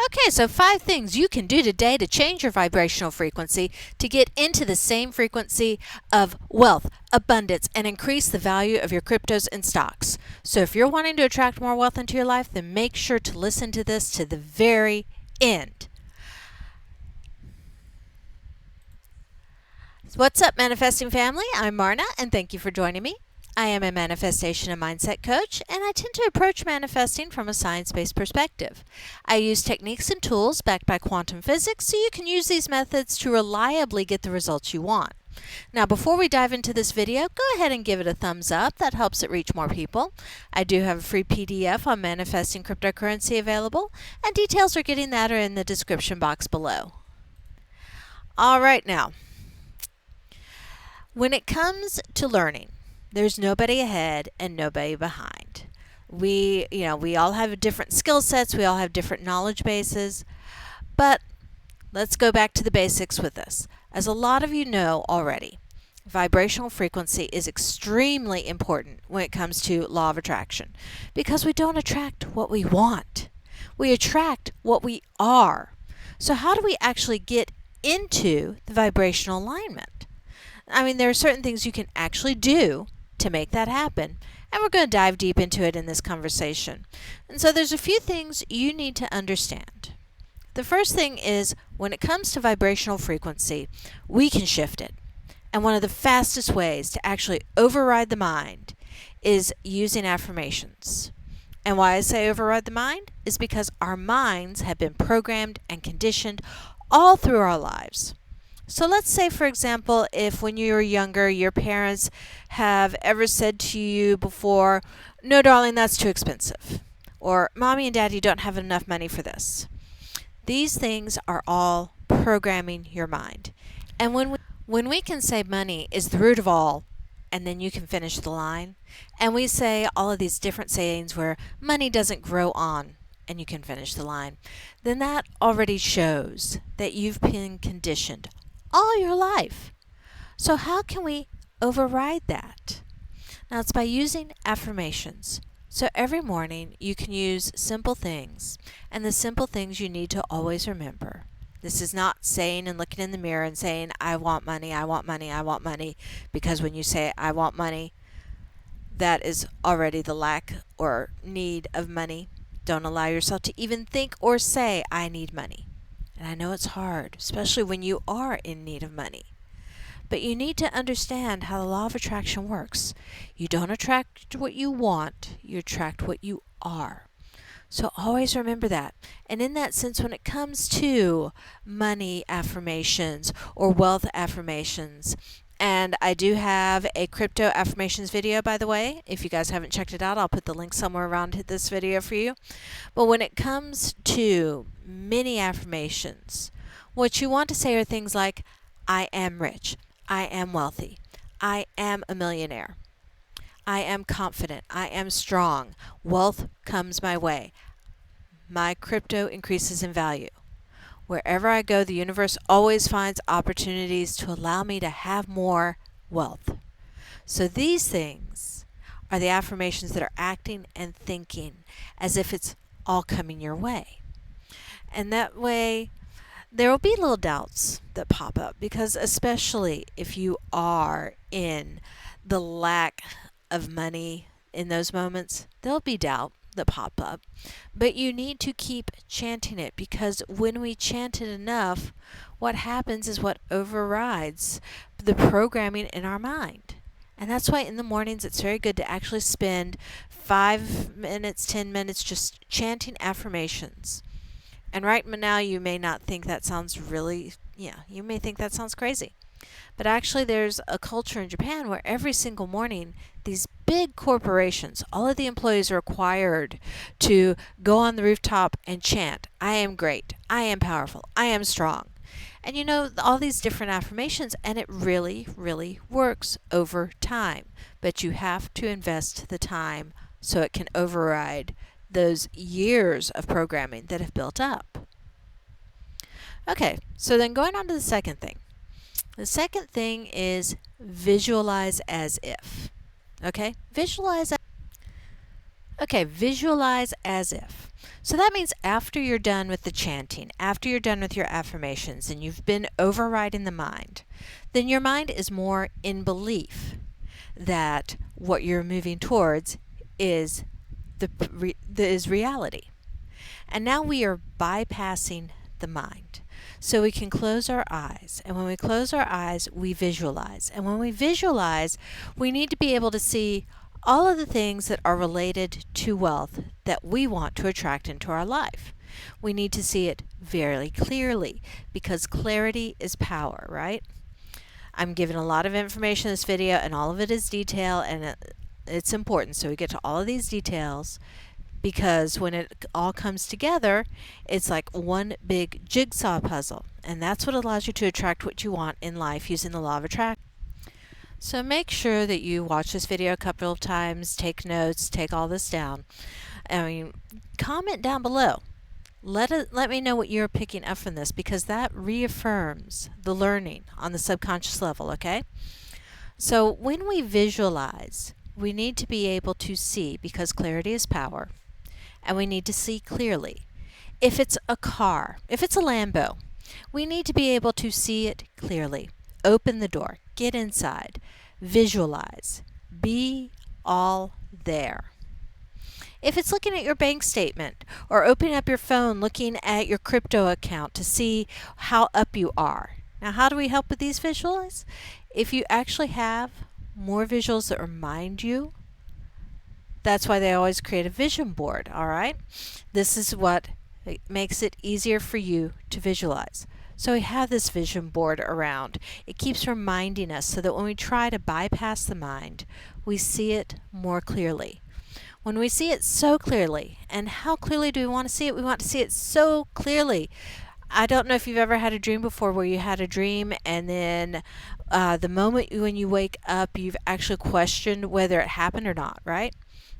Okay, so 5 things you can do today to change your vibrational frequency to get into the same frequency of wealth, abundance, and increase the value of your cryptos and stocks. So if you're wanting to attract more wealth into your life, then make sure to listen to this to the very end. What's up, manifesting family? I'm Marna, and thank you for joining me. I am a manifestation and mindset coach, and I tend to approach manifesting from a science-based perspective. I use techniques and tools backed by quantum physics so you can use these methods to reliably get the results you want. Now, before we dive into this video, go ahead and give it a thumbs up. That helps it reach more people. I do have a free PDF on manifesting cryptocurrency available, and details for getting that are in the description box below. All right, now, when it comes to learning, there's nobody ahead and nobody behind. We all have different skill sets, we all have different knowledge bases, but let's go back to the basics with this. As a lot of you know already, vibrational frequency is extremely important when it comes to law of attraction because we don't attract what we want. We attract what we are. So how do we actually get into the vibrational alignment? I mean, there are certain things you can actually do to make that happen, and we're going to dive deep into it in this conversation. And so there's a few things you need to understand. The first thing is, when it comes to vibrational frequency, we can shift it. And one of the fastest ways to actually override the mind is using affirmations. And why I say override the mind is because our minds have been programmed and conditioned all through our lives. So let's say, for example, if when you were younger, your parents have ever said to you before, "No, darling, that's too expensive," or "Mommy and Daddy don't have enough money for this." These things are all programming your mind. And when we can say money is the root of all, and then you can finish the line, and we say all of these different sayings where money doesn't grow on, and you can finish the line, then that already shows that you've been conditioned all your life. So how can we override that? Now, it's by using affirmations. So every morning you can use simple things, and the simple things you need to always remember. This is not saying and looking in the mirror and saying, "I want money, I want money, I want money," because when you say, "I want money," that is already the lack or need of money. Don't allow yourself to even think or say, "I need money." And I know it's hard, especially when you are in need of money. But you need to understand how the law of attraction works. You don't attract what you want, you attract what you are. So always remember that. And in that sense, when it comes to money affirmations or wealth affirmations, and I do have a crypto affirmations video, by the way. If you guys haven't checked it out, I'll put the link somewhere around this video for you. But when it comes to many affirmations, what you want to say are things like, "I am rich. I am wealthy. I am a millionaire. I am confident. I am strong. Wealth comes my way. My crypto increases in value. Wherever I go, the universe always finds opportunities to allow me to have more wealth." So these things are the affirmations that are acting and thinking as if it's all coming your way. And that way, there will be little doubts that pop up, because especially if you are in the lack of money in those moments, there'll be doubt that pop up. But you need to keep chanting it, because when we chant it enough, what happens is what overrides the programming in our mind. And that's why in the mornings it's very good to actually spend 5 minutes, 10 minutes just chanting affirmations. And right now you may not think that sounds you may think that sounds crazy. But actually there's a culture in Japan where every single morning these big corporations, all of the employees are required to go on the rooftop and chant, "I am great, I am powerful, I am strong." And all these different affirmations, and it really, really works over time. But you have to invest the time so it can override those years of programming that have built up. Okay, so then going on to the second thing. The second thing is visualize as if. Okay, visualize as if. So that means after you're done with the chanting, after you're done with your affirmations, and you've been overriding the mind, then your mind is more in belief that what you're moving towards is is reality. And now we are bypassing the mind. So we can close our eyes. And when we close our eyes, we visualize. And when we visualize, we need to be able to see all of the things that are related to wealth that we want to attract into our life. We need to see it very clearly because clarity is power, right? I'm giving a lot of information in this video, and all of it is detail, and it's important. So we get to all of these details because when it all comes together, it's like one big jigsaw puzzle. And that's what allows you to attract what you want in life using the law of attraction. So make sure that you watch this video a couple of times, take notes, take all this down. Comment down below. Let me know what you're picking up from this, because that reaffirms the learning on the subconscious level, okay? So when we visualize, we need to be able to see, because clarity is power, and we need to see clearly. If it's a car, if it's a Lambo, we need to be able to see it clearly. Open the door, get inside, visualize, be all there. If it's looking at your bank statement or opening up your phone, looking at your crypto account to see how up you are. Now, how do we help with these visuals? If you actually have more visuals that remind you, that's why they always create a vision board, all right? This is what makes it easier for you to visualize. So we have this vision board around. It keeps reminding us so that when we try to bypass the mind, we see it more clearly. When we see it so clearly, and how clearly do we want to see it? We want to see it so clearly. I don't know if you've ever had a dream before where you had a dream and then the moment when you wake up, you've actually questioned whether it happened or not, right?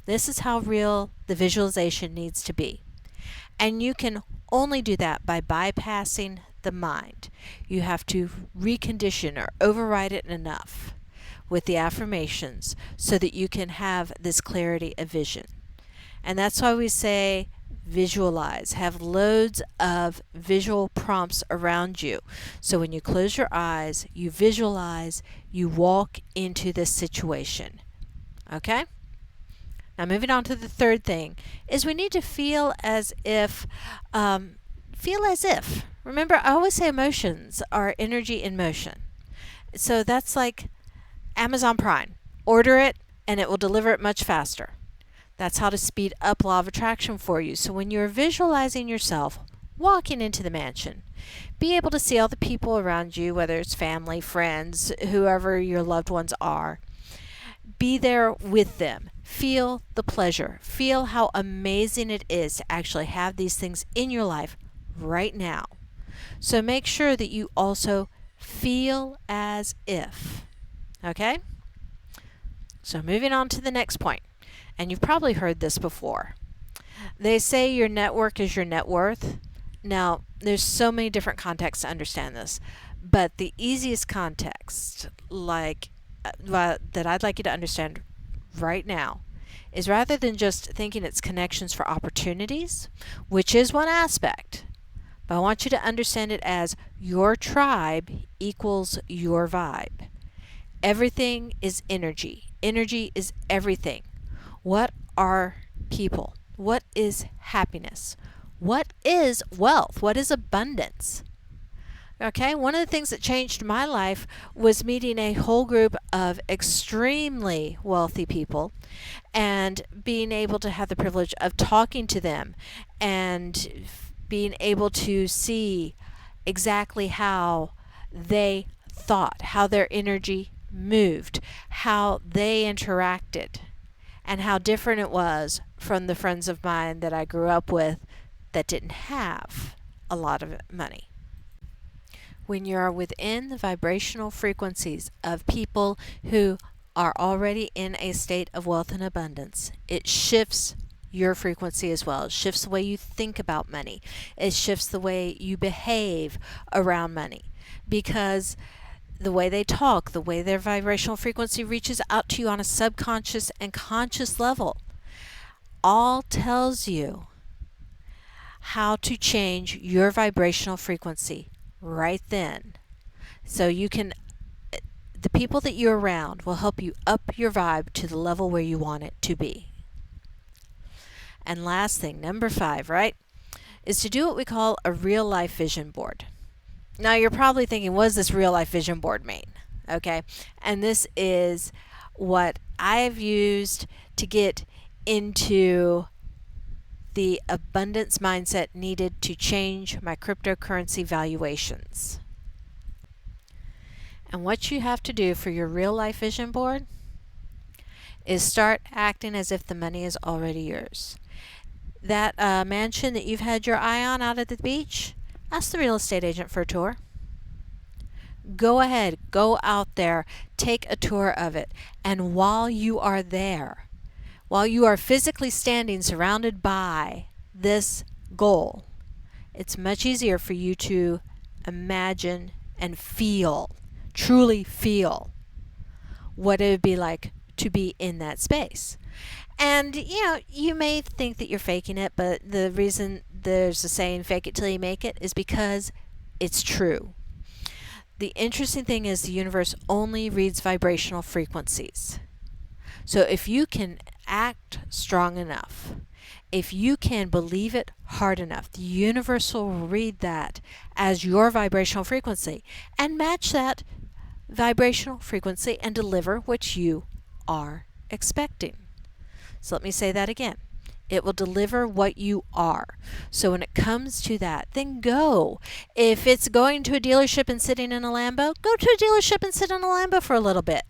This is how real the visualization needs to be. And you can only do that by bypassing the mind. You have to recondition or override it enough with the affirmations so that you can have this clarity of vision. And that's why we say visualize. Have loads of visual prompts around you. So when you close your eyes, you visualize, you walk into this situation. Okay? Now moving on to the third thing is we need to feel as if. Remember, I always say emotions are energy in motion. So that's like Amazon Prime. Order it and it will deliver it much faster. That's how to speed up law of attraction for you. So when you're visualizing yourself walking into the mansion, be able to see all the people around you, whether it's family, friends, whoever your loved ones are. Be there with them. Feel the pleasure. Feel how amazing it is to actually have these things in your life right now. So make sure that you also feel as if. Okay? So moving on to the next point. And you've probably heard this before. They say your network is your net worth. Now, there's so many different contexts to understand this. But the easiest context, that I'd like you to understand right now, is rather than just thinking it's connections for opportunities, which is one aspect, but I want you to understand it as your tribe equals your vibe. Everything is energy. Energy is everything. What are people? What is happiness? What is wealth? What is abundance? Okay, one of the things that changed my life was meeting a whole group of extremely wealthy people and being able to have the privilege of talking to them and being able to see exactly how they thought, how their energy moved, how they interacted, and how different it was from the friends of mine that I grew up with that didn't have a lot of money. When you're within the vibrational frequencies of people who are already in a state of wealth and abundance, it shifts your frequency as well. It shifts the way you think about money. It shifts the way you behave around money, because the way they talk, the way their vibrational frequency reaches out to you on a subconscious and conscious level, all tells you how to change your vibrational frequency right then. So you can, the people that you're around will help you up your vibe to the level where you want it to be. And last thing, number 5, right, is to do what we call a real life vision board. Now you're probably thinking, what does this real life vision board mean? Okay, and this is what I've used to get into the abundance mindset needed to change my cryptocurrency valuations. And what you have to do for your real life vision board is start acting as if the money is already yours. That mansion that you've had your eye on out at the beach, ask the real estate agent for a tour. Go ahead, go out there, take a tour of it. And while you are there, while you are physically standing surrounded by this goal, it's much easier for you to imagine and feel, truly feel, what it would be like to be in that space. And, you may think that you're faking it, but the reason there's a saying, fake it till you make it, is because it's true. The interesting thing is the universe only reads vibrational frequencies. So if you can act strong enough, if you can believe it hard enough, the universe will read that as your vibrational frequency and match that vibrational frequency and deliver what you are expecting. So let me say that again. It will deliver what you are. So when it comes to that, then go. If it's going to a dealership and sitting in a Lambo, go to a dealership and sit in a Lambo for a little bit.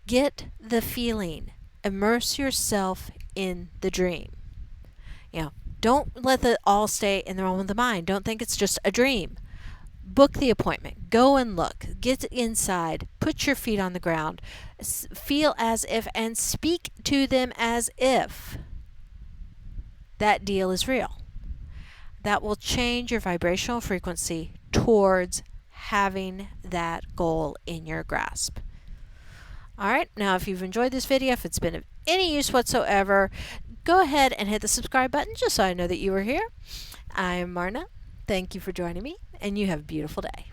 Get the feeling. Immerse yourself in the dream. Don't let it all stay in the realm of the mind. Don't think it's just a dream. Book the appointment. Go and look. Get inside. Put your feet on the ground. Feel as if and speak to them as if that deal is real. That will change your vibrational frequency towards having that goal in your grasp. All right, now if you've enjoyed this video, if it's been of any use whatsoever, go ahead and hit the subscribe button just so I know that you were here. I'm Marna. Thank you for joining me, and you have a beautiful day.